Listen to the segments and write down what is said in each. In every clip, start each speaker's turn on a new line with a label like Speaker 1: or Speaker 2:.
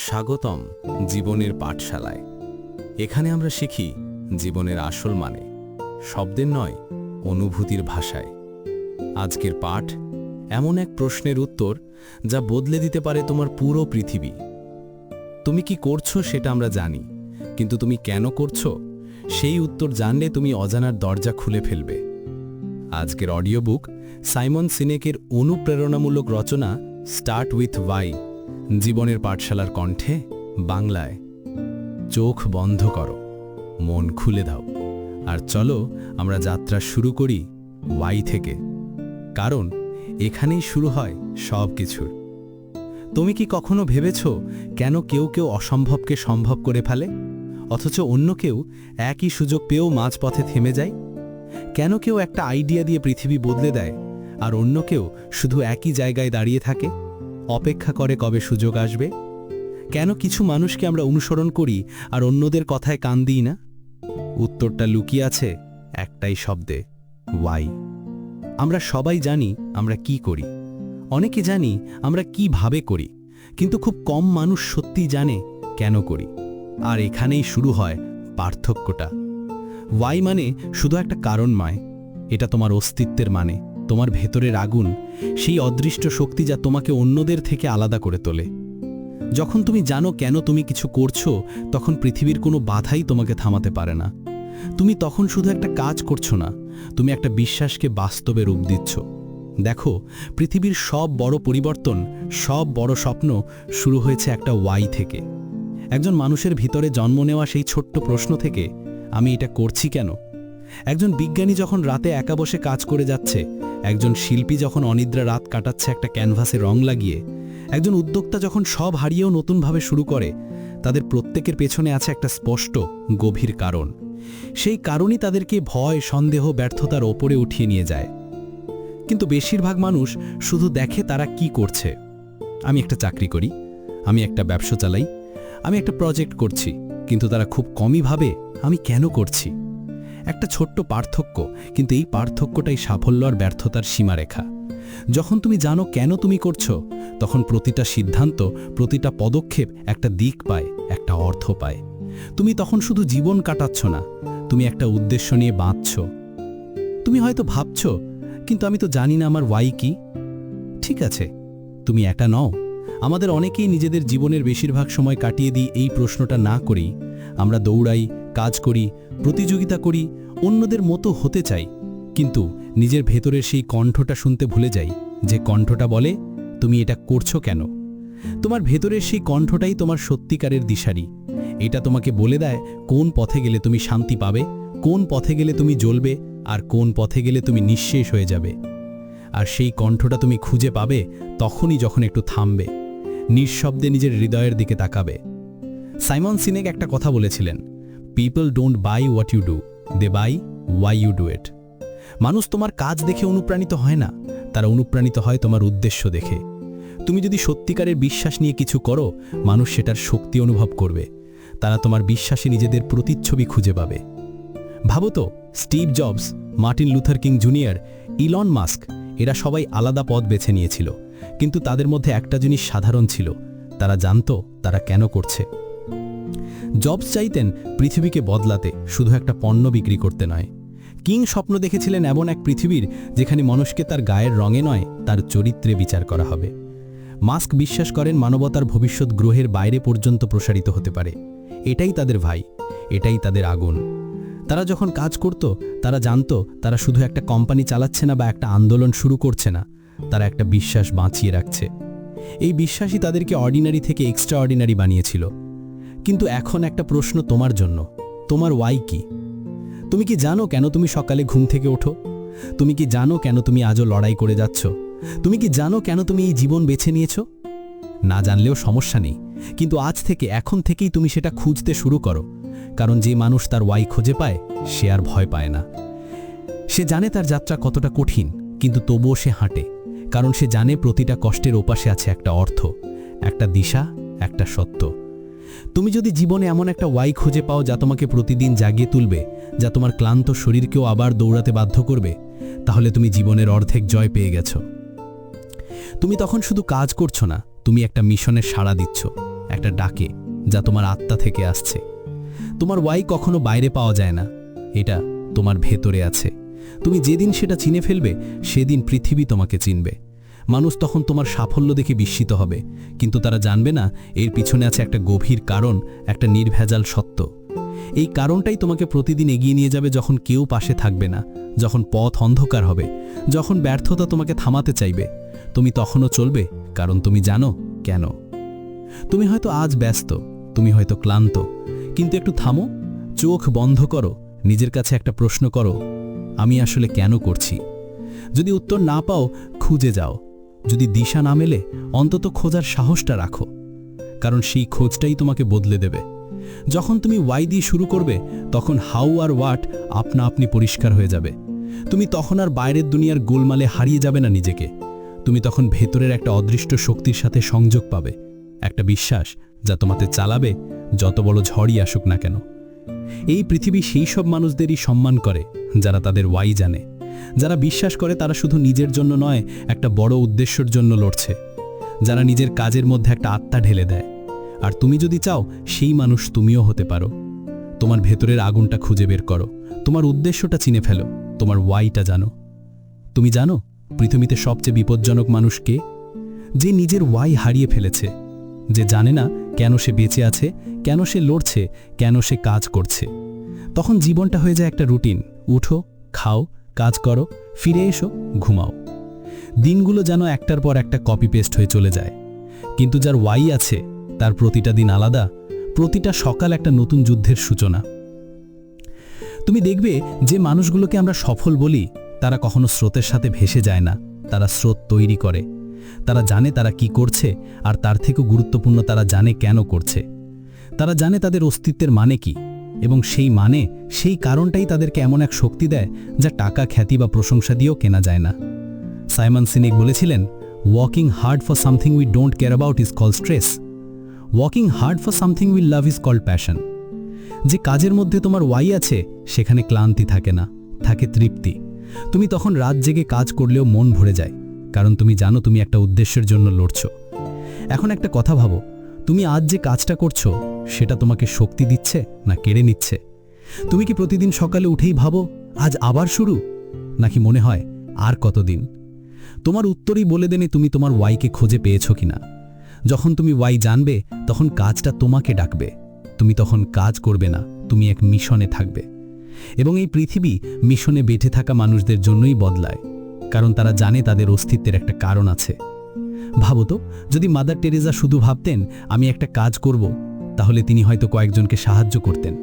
Speaker 1: স্বাগতম জীবনের পাঠশালায়। এখানে আমরা শিখি জীবনের আসল মানে, শব্দের নয়, অনুভূতির ভাষায়। আজকের পাঠ এমন এক প্রশ্নের উত্তর যা বদলে দিতে পারে তোমার পুরো পৃথিবী। তুমি কি করছো সেটা আমরা জানি, কিন্তু তুমি কেন করছো সেই উত্তর জানলে তুমি অজানার দরজা খুলে ফেলবে। আজকের অডিও বুক সাইমন সিনেকের অনুপ্রেরণামূলক রচনা স্টার্ট উইথ ওয়াই, জীবনের পাঠশালার কণ্ঠে বাংলায়। চোখ বন্ধ করো, মন খুলে দাও, আর চলো আমরা যাত্রা শুরু করি ওয়াই থেকে। কারণ এখানেই শুরু হয় সব কিছুর। তুমি কি কখনো ভেবেছ কেন কেউ কেউ অসম্ভবকে সম্ভব করে ফেলে, অথচ অন্য কেউ একই সুযোগ পেয়েও মাঝপথে থেমে যায়? কেন কেউ একটা আইডিয়া দিয়ে পৃথিবী বদলে দেয়, আর অন্য কেউ শুধু একই জায়গায় দাঁড়িয়ে থাকে, অপেক্ষা করে কবে সুযোগ আসবে? কেন কিছু মানুষকে আমরা অনুসরণ করি আর অন্যদের কথায় কান দিই না? উত্তরটা লুকিয়ে আছে একটাই শব্দে, ওয়াই। আমরা সবাই জানি আমরা কি করি, অনেকে জানি আমরা কিভাবে করি, কিন্তু খুব কম মানুষ সত্যিই জানে কেন করি। আর এখানেই শুরু হয় পার্থক্যটা। ওয়াই মানে শুধু একটা কারণ নয়, এটা তোমার অস্তিত্বের মানে, তোমার ভেতরের আগুন, সেই অদৃষ্ট শক্তি যা তোমাকে অন্যদের থেকে আলাদা করে তোলে। যখন তুমি জানো কেন তুমি কিছু করছো, তখন পৃথিবীর কোনো বাধাই তোমাকে থামাতে পারে না। তুমি তখন শুধু একটা কাজ করছো না, তুমি একটা বিশ্বাসকে বাস্তবে রূপ দিচ্ছ। দেখো, পৃথিবীর সব বড় পরিবর্তন, সব বড় স্বপ্ন শুরু হয়েছে একটা ওয়াই থেকে। একজন মানুষের ভিতরে জন্ম নেওয়া সেই ছোট্ট প্রশ্ন থেকে, আমি এটা করছি কেন? একজন বিজ্ঞানী যখন রাতে একা বসে কাজ করে যাচ্ছে, একজন শিল্পী যখন অনিদ্রা রাত কাটাচ্ছে একটা ক্যানভাসে রং লাগিয়ে, একজন উদ্যোক্তা যখন সব হারিয়েও নতুনভাবে শুরু করে, তাদের প্রত্যেকের পেছনে আছে একটা স্পষ্ট গভীর কারণ। সেই কারণই তাদেরকে ভয়, সন্দেহ, ব্যর্থতার ওপরে উঠিয়ে নিয়ে যায়। কিন্তু বেশিরভাগ মানুষ শুধু দেখে তারা কি করছে। আমি একটা চাকরি করি, আমি একটা ব্যবসা চালাই, আমি একটা প্রজেক্ট করছি, কিন্তু তারা খুব কমই ভাবে আমি কেন করছি। একটা ছোট্ট পার্থক্য, কিন্তু এই পার্থক্যটাই সাফল্য আর ব্যর্থতার সীমারেখা। যখন তুমি জানো কেন তুমি করছো, তখন প্রতিটা সিদ্ধান্ত, প্রতিটা পদক্ষেপ একটা দিক পায়, একটা অর্থ পায়। তুমি তখন শুধু জীবন কাটাচ্ছ না, তুমি একটা উদ্দেশ্য নিয়ে বাঁচছ। তুমি হয়তো ভাবছ, কিন্তু আমি তো জানি না আমার ওয়াই কি। ঠিক আছে, তুমি একা নও। আমাদের অনেকেই নিজেদের জীবনের বেশিরভাগ সময় কাটিয়ে দিই এই প্রশ্নটা না করেই। আমরা দৌড়াই, কাজ করি, প্রতিযোগিতা করি, অন্যদের মতো হতে চাই, কিন্তু নিজের ভেতরের সেই কণ্ঠটা শুনতে ভুলে যাই, যে কণ্ঠটা বলে তুমি এটা করছো কেন। তোমার ভেতরের সেই কণ্ঠটাই তোমার সত্যিকারের দিশারি। এটা তোমাকে বলে দেয় কোন পথে গেলে তুমি শান্তি পাবে, কোন পথে গেলে তুমি জ্বলবে, আর কোন পথে গেলে তুমি নিঃশেষ হয়ে যাবে। আর সেই কণ্ঠটা তুমি খুঁজে পাবে তখনই যখন একটু থামবে, নিঃশব্দে নিজের হৃদয়ের দিকে তাকাবে। সাইমন সিনেক একটা কথা বলেছিলেন, people don't buy what you do, they buy why you do it. মানুষ তোমার কাজ দেখে অনুপ্রাণিত হয় না, তারা অনুপ্রাণিত হয় তোমার উদ্দেশ্য দেখে। তুমি যদি সত্যিকারের বিশ্বাস নিয়ে কিছু করো, মানুষ সেটার শক্তি অনুভব করবে। তারা তোমার বিশ্বাসে নিজেদের প্রতিচ্ছবি খুঁজে পাবে। ভাবো তো, Steve jobs, Martin Luther king junior, Elon Musk, এরা সবাই আলাদা পথ বেছে নিয়েছিল, কিন্তু তাদের মধ্যে একটা জিনিস সাধারণ ছিল, তারা জানতো তারা কেন করছে। জবস চাইতেন পৃথিবীকে বদলাতে, শুধু একটা পণ্য বিক্রি করতে নয়। কিং স্বপ্ন দেখেছিলেন এমন এক পৃথিবীর যেখানে মানুষকে তার গায়ের রঙে নয়, তার চরিত্রে বিচার করা হবে। মাস্ক বিশ্বাস করেন মানবতার ভবিষ্যৎ গ্রহের বাইরে পর্যন্ত প্রসারিত হতে পারে। এটাই তাদের ভাই, এটাই তাদের আগুন। তারা যখন কাজ করত, তারা জানতো তারা শুধু একটা কোম্পানি চালাচ্ছে না বা একটা আন্দোলন শুরু করছে না, তারা একটা বিশ্বাস বাঁচিয়ে রাখছে। এই বিশ্বাসই তাদেরকে অর্ডিনারি থেকে এক্সট্রা অর্ডিনারি বানিয়েছিল। কিন্তু এখন একটা প্রশ্ন তোমার জন্য, তোমার ওয়াই কি? তুমি কি জানো কেন তুমি সকালে ঘুম থেকে ওঠো? তুমি কি জানো কেন তুমি আজও লড়াই করে যাচ্ছ? তুমি কি জানো কেন তুমি এই জীবন বেছে নিয়েছ? না জানলেও সমস্যা নেই, কিন্তু আজ থেকে, এখন থেকেই তুমি সেটা খুঁজতে শুরু করো। কারণ যে মানুষ তার ওয়াই খুঁজে পায়, সে আর ভয় পায় না। সে জানে তার যাত্রা কতটা কঠিন, কিন্তু তবুও সে হাঁটে, কারণ সে জানে প্রতিটা কষ্টের ওপাশে আছে একটা অর্থ, একটা দিশা, একটা সত্য। তুমি যদি জীবনে এমন একটা ওয়াই খুঁজে পাও যা তোমাকে প্রতিদিন জাগিয়ে তুলবে, যা তোমার ক্লান্ত শরীরকেও আবার দৌড়াতে বাধ্য করবে, তাহলে তুমি জীবনের অর্ধেক জয় পেয়ে গেছো। তুমি তখন শুধু কাজ করছো না, তুমি একটা মিশনের সাড়া দিচ্ছ, একটা ডাকে, যা তোমার আত্মা থেকে আসছে। তোমার ওয়াই কখনো বাইরে পাওয়া যায় না, এটা তোমার ভেতরে আছে। তুমি যেদিন সেটা চিনে ফেলবে, সেদিন পৃথিবী তোমাকে চিনবে। মানুষ তখন তোমার সাফল্য দেখে বিস্মিত হবে, কিন্তু তারা জানবে না এর পিছনে আছে একটা গভীর কারণ, একটা নির্ভেজাল সত্য। এই কারণটাই তোমাকে প্রতিদিন এগিয়ে নিয়ে যাবে যখন কেউ পাশে থাকবে না, যখন পথ অন্ধকার হবে, যখন ব্যর্থতা তোমাকে থামাতে চাইবে। তুমি তখনও চলবে, কারণ তুমি জানো কেন। তুমি হয়তো আজ ব্যস্ত, তুমি হয়তো ক্লান্ত, কিন্তু একটু থামো, চোখ বন্ধ করো, নিজের কাছে একটা প্রশ্ন করো, আমি আসলে কেন করছি? যদি উত্তর না পাও, খুঁজে যাও। যদি দিশা না মেলে, অন্তত খোঁজার সাহসটা রাখো, কারণ সেই খোঁজটাই তোমাকে বদলে দেবে। যখন তুমি ওয়াই দিয়ে শুরু করবে, তখন হাউ আর হোয়াট আপনা আপনি পরিষ্কার হয়ে যাবে। তুমি তখন আর বাইরের দুনিয়ার গোলমালে হারিয়ে যাবে না নিজেকে। তুমি তখন ভেতরের একটা অদৃষ্ট শক্তির সাথে সংযোগ পাবে, একটা বিশ্বাস যা তোমাকে চালাবে, যত বড় ঝড়ই আসুক না কেন। এই পৃথিবী সেই সব মানুষদেরই সম্মান করে যারা তাদের ওয়াই জানে, যারা বিশ্বাস করে তারা শুধু নিজের জন্য নয়, একটা বড় উদ্দেশ্যের জন্য লড়ছে, যারা নিজের কাজের মধ্যে একটা আত্মা ঢেলে দেয়। আর তুমি যদি চাও, সেই মানুষ তুমিও হতে পারো। তোমার ভেতরের আগুনটা খুঁজে বের করো, তোমার উদ্দেশ্যটা চিনে ফেলো, তোমার ওয়াইটা জানো। তুমি জানো পৃথিবীতে সবচেয়ে বিপজ্জনক মানুষ কে? যে নিজের ওয়াই হারিয়ে ফেলেছে, যে জানে না কেন সে বেঁচে আছে, কেন সে লড়ছে, কেন সে কাজ করছে। তখন জীবনটা হয়ে যায় একটা রুটিন, উঠো, খাও, কাজ করো, ফিরে এসো, ঘুমাও। দিনগুলো যেন একটার পর একটা কপি পেস্ট হয়ে চলে যায়। কিন্তু যার ওয়াই আছে, তার প্রতিটা দিন আলাদা, প্রতিটা সকাল একটা নতুন যুদ্ধের সূচনা। তুমি দেখবে যে মানুষগুলোকে আমরা সফল বলি, তারা কখনো স্রোতের সাথে ভেসে যায় না, তারা স্রোত তৈরি করে। তারা জানে তারা কি করছে, আর তার থেকেও গুরুত্বপূর্ণ, তারা জানে কেন করছে। তারা জানে তাদের অস্তিত্বের মানে কি, এবং সেই কারণটাই তাদেরকে এমন এক শক্তি দেয় যা টাকা, খ্যাতি বা প্রশংসা দিয়েও কেনা যায় না। সাইমন সিনেক বলেছিলেন, working hard for something we don't care about is called stress, working hard for something we love is called passion. যে কাজের মধ্যে তোমার ওয়াই আছে, সেখানে ক্লান্তি থাকে না, থাকে তৃপ্তি। তুমি তখন রাত জেগে কাজ করলেও মন ভরে যায়, কারণ তুমি জানো তুমি একটা উদ্দেশ্যের জন্য লড়ছো। এখন একটা কথা ভাবো, তুমি আজ যে কাজটা করছো, সেটা তোমাকে শক্তি দিচ্ছে না কেড়ে নিচ্ছে? তুমি কি প্রতিদিন সকালে উঠেই ভাবো আজ আবার শুরু, নাকি মনে হয় আর কতদিন? তোমার উত্তরই বলে দেনে তুমি তোমার ওয়াইকে খুঁজে পেয়েছো কিনা। যখন তুমি ওয়াই জানবে, তখন কাজটা তোমাকে ডাকবে। তুমি তখন কাজ করবে না, তুমি এক মিশনে থাকবে। এবং এই পৃথিবী মিশনে বেঁচে থাকা মানুষদের জন্যই বদলায়, কারণ তারা জানে তাদের অস্তিত্বের একটা কারণ আছে। ভাবো তো, যদি মাদার টেরেসা শুধু ভাবতেন আমি একটা কাজ করব, তাহলে তিনি হয়তো কয়েকজনকে সাহায্য করতেন।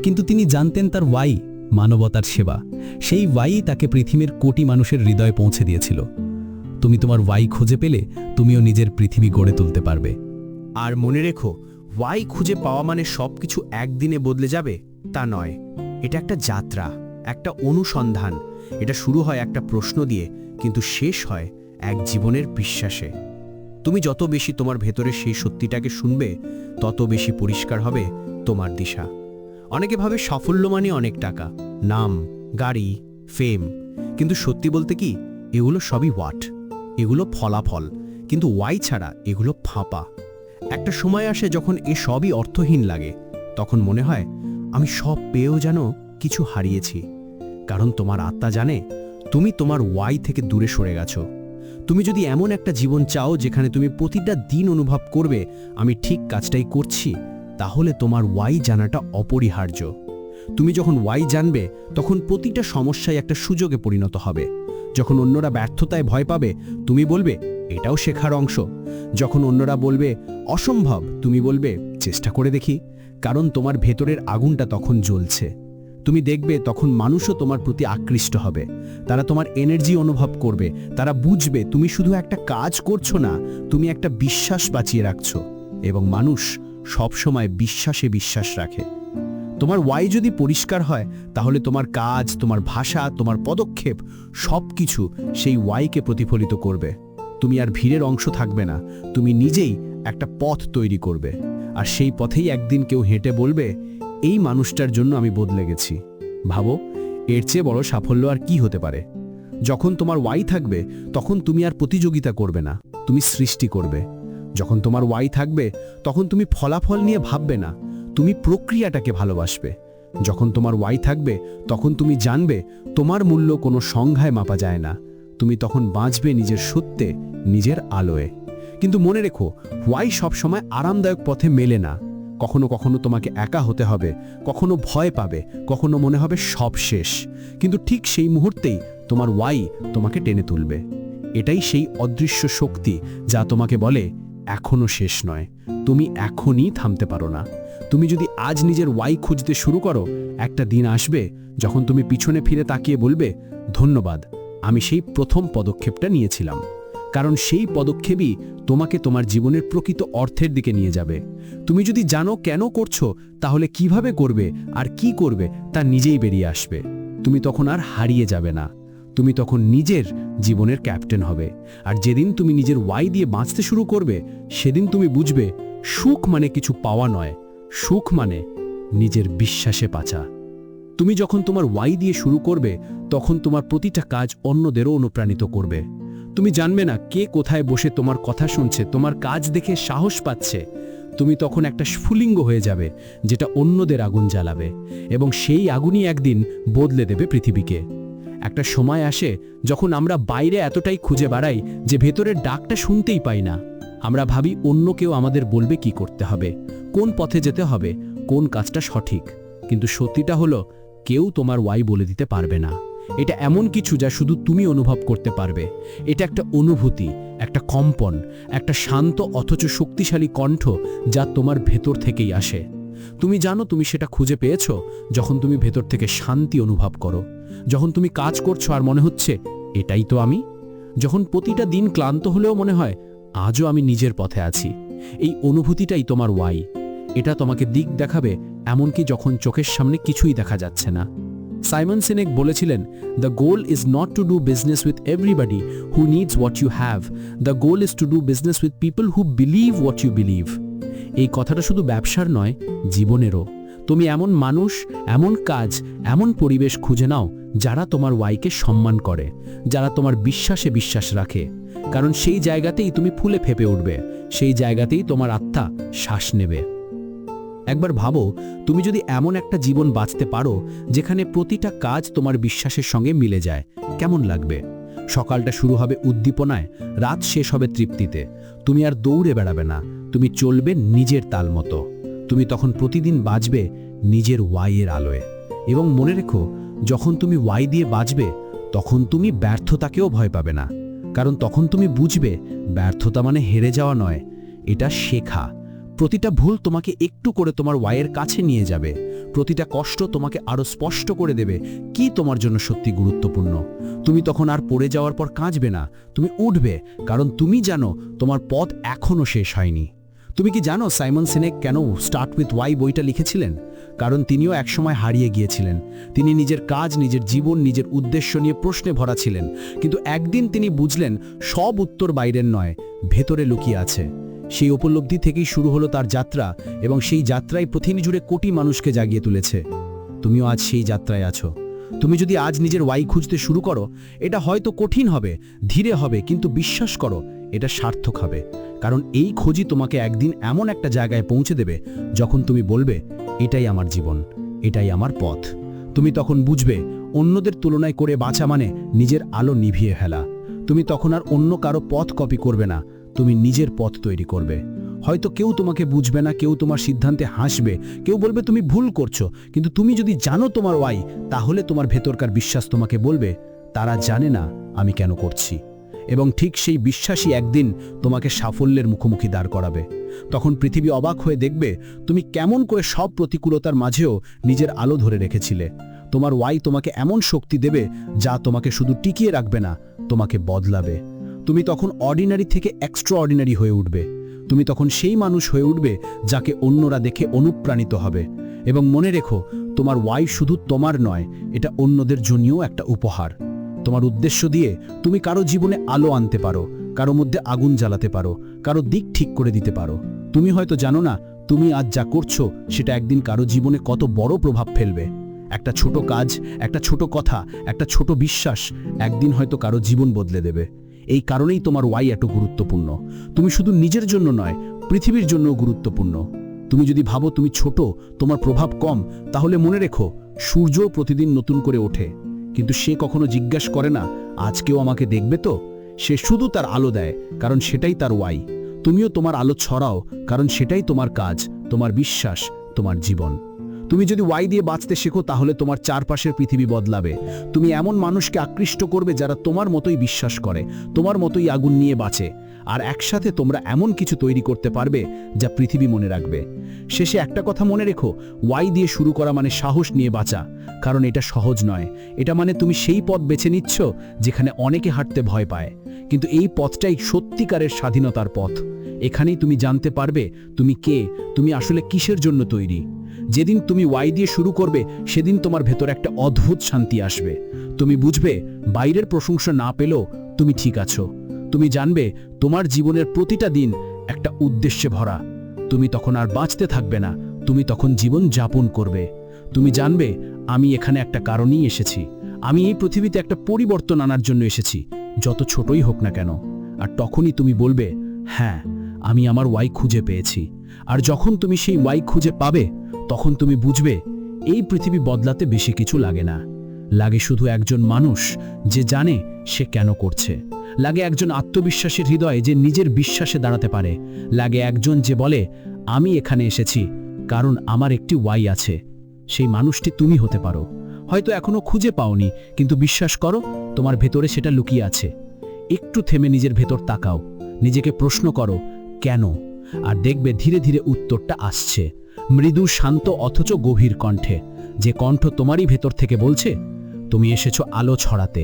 Speaker 1: কিন্তু তিনি জানতেন তার ওয়াই, মানবতার সেবা। সেই ওয়াই তাকে পৃথিবীর কোটি মানুষের হৃদয়ে পৌঁছে দিয়েছিল। তুমি তোমার ওয়াই খুঁজে পেলে, তুমিও নিজের পৃথিবী গড়ে তুলতে পারবে।
Speaker 2: আর মনে রেখো, ওয়াই খুঁজে পাওয়া মানে সবকিছু একদিনে বদলে যাবে তা নয়। এটা একটা যাত্রা, একটা অনুসন্ধান। এটা শুরু হয় একটা প্রশ্ন দিয়ে, কিন্তু শেষ হয় এক জীবনের বিশ্বাসে। তুমি যত বেশি তোমার ভেতরে সেই সত্যিটাকে শুনবে, তত বেশি পরিষ্কার হবে তোমার দিশা। অনেকে ভাবে সাফল্য মানে অনেক টাকা, নাম, গাড়ি, ফেম। কিন্তু সত্যি বলতে কি, এগুলো সবই ওয়াট, এগুলো ফলাফল। কিন্তু ওয়াই ছাড়া এগুলো ফাঁপা। একটা সময় আসে যখন এ সবই অর্থহীন লাগে, তখন মনে হয় আমি সব পেয়েও যেন কিছু হারিয়েছি। কারণ তোমার আত্মা জানে তুমি তোমার ওয়াই থেকে দূরে সরে গেছো। তুমি যদি এমন একটা জীবন চাও যেখানে তুমি প্রতিটা দিন অনুভব করবে আমি ঠিক কাজটাই করছি, তাহলে তোমার ওয়াই জানাটা অপরিহার্য। তুমি যখন ওয়াই জানবে, তখন প্রতিটা সমস্যায় একটা সুযোগে পরিণত হবে। যখন অন্যরা ব্যর্থতায় ভয় পাবে, তুমি বলবে এটাও শেখার অংশ। যখন অন্যরা বলবে অসম্ভব, তুমি বলবে চেষ্টা করে দেখি। কারণ তোমার ভেতরের আগুনটা তখন জ্বলছে। তুমি দেখবে তখন মানুষও তোমার প্রতি আকৃষ্ট হবে। তারা তোমার এনার্জি অনুভব করবে। তারা বুঝবে তুমি শুধু একটা কাজ করছো না, তুমি একটা বিশ্বাস বাঁচিয়ে রাখছো। এবং মানুষ সবসময় বিশ্বাসে বিশ্বাস রাখে। তোমার ওয়াই যদি পরিষ্কার হয়, তাহলে তোমার কাজ, তোমার ভাষা, তোমার পদক্ষেপ সবকিছু সেই ওয়াইকে প্রতিফলিত করবে। তুমি আর ভিড়ের অংশ থাকবে না, তুমি নিজেই একটা পথ তৈরি করবে। আর সেই পথেই একদিন কেউ হেঁটে বলবে এই মানুষটার জন্য আমি বদলে গেছি। ভাবো, এর চেয়ে বড় সাফল্য আর কি হতে পারে? যখন তোমার ওয়াই থাকবে, তখন তুমি আর প্রতিযোগিতা করবে না, তুমি সৃষ্টি করবে। যখন তোমার ওয়াই থাকবে তখন তুমি ফলাফল নিয়ে ভাববে না, তুমি প্রক্রিয়াটাকে ভালোবাসবে। যখন তোমার ওয়াই থাকবে তখন তুমি জানবে তোমার মূল্য কোনো সংজ্ঞায় মাপা যায় না। তুমি তখন বাঁচবে নিজের সত্যে, নিজের আলোয়। কিন্তু মনে রেখো, ওয়াই সবসময় আরামদায়ক পথে মেলে না। কখনো কখনো তোমাকে একা হতে হবে, কখনো ভয় পাবে, কখনো মনে হবে সব শেষ। কিন্তু ঠিক সেই মুহূর্তেই তোমার ওয়াই তোমাকে টেনে তুলবে। এটাই সেই অদৃশ্য শক্তি যা তোমাকে বলে এখনো শেষ নয়, তুমি এখনই থামতে পারো না। তুমি যদি আজ নিজের ওয়াই খুঁজতে শুরু করো, একটা দিন আসবে যখন তুমি পিছনে ফিরে তাকিয়ে বলবে, ধন্যবাদ, আমি সেই প্রথম পদক্ষেপটা নিয়েছিলাম। কারণ সেই পদক্ষেপই তোমাকে তোমার জীবনের প্রকৃত অর্থের দিকে নিয়ে যাবে। তুমি যদি জানো কেন করছো, তাহলে কিভাবে করবে আর কি করবে তা নিজেই বেরিয়ে আসবে। তুমি তখন আর হারিয়ে যাবে না, তুমি তখন নিজের জীবনের ক্যাপ্টেন হবে। আর যেদিন তুমি নিজের ওয়াই দিয়ে বাঁচতে শুরু করবে, সেদিন তুমি বুঝবে সুখ মানে কিছু পাওয়া নয়, সুখ মানে নিজের বিশ্বাসে বাঁচা। তুমি যখন তোমার ওয়াই দিয়ে শুরু করবে, তখন তোমার প্রতিটা কাজ অন্যদেরও অনুপ্রাণিত করবে। তুমি জানবে না কে কোথায় বসে তোমার কথা শুনছে, তোমার কাজ দেখে সাহস পাচ্ছে। তুমি তখন একটা স্ফুলিঙ্গ হয়ে যাবে, যেটা অন্যদের আগুন জ্বালাবে, এবং সেই আগুনই একদিন বদলে দেবে পৃথিবীকে। একটা সময় আসে যখন আমরা বাইরে এতটাই খুঁজে বেড়াই যে ভেতরের ডাকটা শুনতেই পাই না। আমরা ভাবি অন্য কেউ আমাদের বলবে কি করতে হবে, কোন পথে যেতে হবে, কোন কাজটা সঠিক। কিন্তু সত্যিটা হলো, কেউ তোমার ওয়াই বলে দিতে পারবে না। এটা এমন কিছু যা শুধু তুমি অনুভব করতে পারবে। এটা একটা অনুভূতি, একটা কম্পন, একটা শান্ত অথচ শক্তিশালী কণ্ঠ যা তোমার ভেতর থেকেই আসে। তুমি জানো তুমি সেটা খুঁজে পেয়েছো যখন তুমি ভেতর থেকে শান্তি অনুভব করো, যখন তুমি কাজ করছো আর মনে হচ্ছে এটাই তো আমি, যখন প্রতিটা দিন ক্লান্ত হলেও মনে হয় আজও আমি নিজের পথে আছি। এই অনুভূতিটাই তোমার ওয়াই। এটা তোমাকে দিক দেখাবে, এমনকি যখন চোখের সামনে কিছুই দেখা যাচ্ছে না। সাইমন সিনেক বলেছিলেন, the goal is not to do business with everybody who needs what you have, the goal is to do business with people who believe what you believe. এই কথাটা শুধু ব্যবসার নয়, জীবনেরও। তুমি এমন মানুষ, এমন কাজ, এমন পরিবেশ খুঁজে নাও যারা তোমার ওয়াইকে সম্মান করে, যারা তোমার বিশ্বাসে বিশ্বাস রাখে। কারণ সেই জায়গাতেই তুমি ফুলে ফেপে উঠবে, সেই জায়গাতেই তোমার আত্মা শ্বাস নেবে। একবার ভাবো, তুমি যদি এমন একটা জীবন বাঁচতে পারো যেখানে প্রতিটা কাজ তোমার বিশ্বাসের সঙ্গে মিলে যায়, কেমন লাগবে? সকালটা শুরু হবে উদ্দীপনায়, রাত শেষ হবে তৃপ্তিতে। তুমি আর দৌড়ে বেড়াবে না, তুমি চলবে নিজের তাল মতো। তুমি তখন প্রতিদিন বাঁচবে নিজের ওয়াইয়ের আলোয়। এবং মনে রেখো, যখন তুমি ওয়াই দিয়ে বাঁচবে, তখন তুমি ব্যর্থতাকেও ভয় পাবে না। কারণ তখন তুমি বুঝবে ব্যর্থতা মানে হেরে যাওয়া নয়, এটা শেখা। প্রতিটা ভুল তোমাকে একটু করে তোমার ওয়াইয়ের কাছে নিয়ে যাবে। প্রতিটা কষ্ট তোমাকে আরো স্পষ্ট করে দেবে কি তোমার জন্য সত্যি গুরুত্বপূর্ণ। তুমি তখন আর পড়ে যাওয়ার পর কাঁদবে না, তুমি উঠবে, কারণ তুমি জানো তোমার পথ এখনো শেষ হয়নি। তুমি কি জানো সাইমন সিনেক কেন স্টার্ট উইথ ওয়াই বইটা লিখেছিলেন? কারণ তিনিও একসময় হারিয়ে গিয়েছিলেন। তিনি নিজের কাজ, নিজের জীবন, নিজের উদ্দেশ্য নিয়ে প্রশ্নে ভরা ছিলেন। কিন্তু একদিন তিনি বুঝলেন সব উত্তর বাইরের নয়, ভেতরে লুকিয়ে আছে। সেই উপলব্ধি থেকেই শুরু হলো তার যাত্রা, এবং সেই যাত্রায় পৃথিবী জুড়ে কোটি মানুষকে জাগিয়ে তুলেছে। তুমিও আজ সেই যাত্রায় আছো। তুমি যদি আজ নিজের ওয়াই খুঁজতে শুরু করো, এটা হয়তো কঠিন হবে, ধীরে হবে, কিন্তু বিশ্বাস করো এটা সার্থক হবে। কারণ এই খোঁজই তোমাকে একদিন এমন একটা জায়গায় পৌঁছে দেবে যখন তুমি বলবে, এটাই আমার জীবন, এটাই আমার পথ। তুমি তখন বুঝবে অন্যদের তুলনায় করে বাঁচা মানে নিজের আলো নিভিয়ে ফেলা। তুমি তখন আর অন্য কারো পথ কপি করবে না, তুমি নিজের পথ তৈরি করবে। হয়তো কেউ তোমাকে বুঝবে না, কেউ তোমার সিদ্ধান্তে হাসবে, কেউ বলবে তুমি ভুল করছো। কিন্তু তুমি যদি জানো তোমার ওয়াই, তাহলে তোমার ভেতরকার বিশ্বাস তোমাকে বলবে, তারা জানে না আমি কেন করছি। এবং ঠিক সেই বিশ্বাসই একদিন তোমাকে সাফল্যের মুখোমুখি দাঁড় করাবে। তখন পৃথিবী অবাক হয়ে দেখবে তুমি কেমন করে সব প্রতিকূলতার মাঝেও নিজের আলো ধরে রেখেছিলে। তোমার ওয়াই তোমাকে এমন শক্তি দেবে যা তোমাকে শুধু টিকিয়ে রাখবে না, তোমাকে বদলাবে। তুমি তখন অর্ডিনারি থেকে এক্সট্রা অর্ডিনারি হয়ে উঠবে। তুমি তখন সেই মানুষ হয়ে উঠবে যাকে অন্যরা দেখে অনুপ্রাণিত হবে। এবং মনে রেখো, তোমার ওয়াই শুধু তোমার নয়, এটা অন্যদের জন্যও একটা উপহার। তোমার উদ্দেশ্য দিয়ে তুমি কারো জীবনে আলো আনতে পারো, কারো মধ্যে আগুন জ্বালাতে পারো, কারো দিক ঠিক করে দিতে পারো। তুমি হয়তো জানো না তুমি আজ যা করছো সেটা একদিন কারো জীবনে কত বড় প্রভাব ফেলবে। একটা ছোট কাজ, একটা ছোট কথা, একটা ছোট বিশ্বাস একদিন হয়তো কারো জীবন বদলে দেবে। এই কারণেই তোমার ওয়াই এত গুরুত্বপূর্ণ। তুমি শুধু নিজের জন্য নয়, পৃথিবীর জন্য গুরুত্বপূর্ণ। তুমি যদি ভাবো তুমি ছোট, তোমার প্রভাব কম, তাহলে মনে রেখো সূর্য প্রতিদিন নতুন করে ওঠে, কিন্তু সে কখনো জিজ্ঞাসা করে না আজকেও আমাকে দেখবে তো। সে শুধু তার আলো দেয়, কারণ সেটাই তার ওয়াই। তুমিও তোমার আলো ছড়াও, কারণ সেটাই তোমার কাজ, তোমার বিশ্বাস, তোমার জীবন। তুমি যদি ওয়াই দিয়ে বাঁচতে শেখো, তাহলে তোমার চারপাশের পৃথিবী বদলাবে। তুমি এমন মানুষকে আকৃষ্ট করবে যারা তোমার মতোই বিশ্বাস করে, তোমার মতোই আগুন নিয়ে বাঁচে, আর একসাথে তোমরা এমন কিছু তৈরি করতে পারবে যা পৃথিবী মনে রাখবে। শেষে একটা কথা মনে রেখো, ওয়াই দিয়ে শুরু করা মানে সাহস নিয়ে বাঁচা, কারণ এটা সহজ নয়। এটা মানে তুমি সেই পথ বেছে নিচ্ছ যেখানে অনেকে হাঁটতে ভয় পায়, কিন্তু এই পথটাই সত্যিকারের স্বাধীনতার পথ। এখানেই তুমি জানতে পারবে তুমি কে, তুমি আসলে কিসের জন্য তৈরি। যেদিন তুমি ওয়াই দিয়ে শুরু করবে, সেদিন তোমার ভেতর একটা অদ্ভুত শান্তি আসবে। তুমি বুঝবে বাইরের প্রশংসা না পেলেও তুমি ঠিক আছো। তুমি জানবে তোমার জীবনের প্রতিটা দিন একটা উদ্দেশ্যে ভরা। তুমি তখন আর বাঁচতে থাকবে না, তুমি তখন জীবন যাপন করবে। তুমি জানবে আমি এখানে একটা কারণেই এসেছি, আমি এই পৃথিবীতে একটা পরিবর্তন আনার জন্য এসেছি, যত ছোটই হোক না কেন। আর তখনই তুমি বলবে হ্যাঁ, আমি আমার ওয়াই খুঁজে পেয়েছি। আর যখন তুমি সেই ওয়াই খুঁজে পাবে, তখন তুমি বুঝবে এই পৃথিবী বদলাতে বেশি কিছু লাগে না। লাগে শুধু একজন মানুষ যে জানে সে কেন করছে। লাগে একজন আত্মবিশ্বাসী হৃদয় যে নিজের বিশ্বাসে দাঁড়াতে পারে। লাগে একজন যে বলে আমি এখানে এসেছি কারণ আমার একটি ওয়াই আছে। সেই মানুষটি তুমি হতে পারো। হয়তো এখনো খুঁজে পাওনি, কিন্তু বিশ্বাস করো তোমার ভেতরে সেটা লুকিয়ে আছে। একটু থেমে নিজের ভেতর তাকাও, নিজেকে প্রশ্ন করো কেন, আর দেখবে ধীরে ধীরে উত্তরটা আসছে, মৃদু, শান্ত অথচ গভীর কণ্ঠে। যে কণ্ঠ তোমারই ভেতর থেকে বলছে তুমি এসেছো আলো ছড়াতে,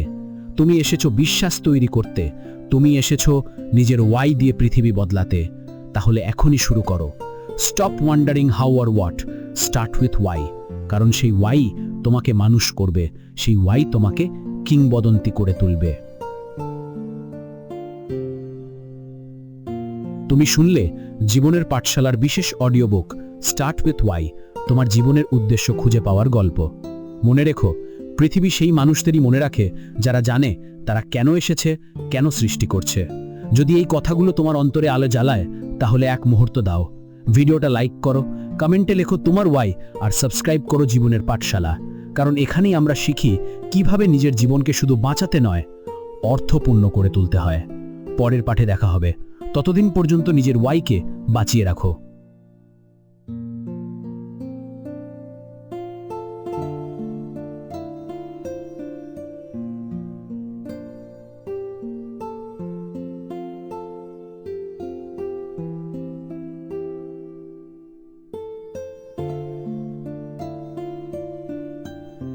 Speaker 2: তুমি এসেছো বিশ্বাস তৈরি করতে, তুমি এসেছো নিজের ওয়াই দিয়ে পৃথিবী বদলাতে। তাহলে এখনই শুরু করো। Stop wondering how or what, start with why. কারণ সেই ওয়াই তোমাকে মানুষ করবে, সেই ওয়াই তোমাকে কিংবদন্তি করে তুলবে। তুমি শুনলে জীবনের পাঠশালার বিশেষ audio book start with why, তোমার জীবনের উদ্দেশ্য খুঁজে পাওয়ার গল্প। মনে রেখো, পৃথিবী সেই মানুষদেরই মনে রাখে যারা জানে তারা কেন এসেছে, কেন সৃষ্টি করছে। যদি এই কথাগুলো তোমার অন্তরে আলো জ্বালায়, তাহলে এক মুহূর্ত দাও, ভিডিওটা লাইক করো, কমেন্টে লেখো তোমার ওয়াই, আর সাবস্ক্রাইব করো জীবনের পাঠশালা। কারণ এখানেই আমরা শিখি কিভাবে নিজের জীবনকে শুধু বাঁচাতে নয়, অর্থপূর্ণ করে তুলতে হয়। পরের পাঠে দেখা হবে। ততদিন পর্যন্ত নিজের ওয়াইকে বাঁচিয়ে রাখো।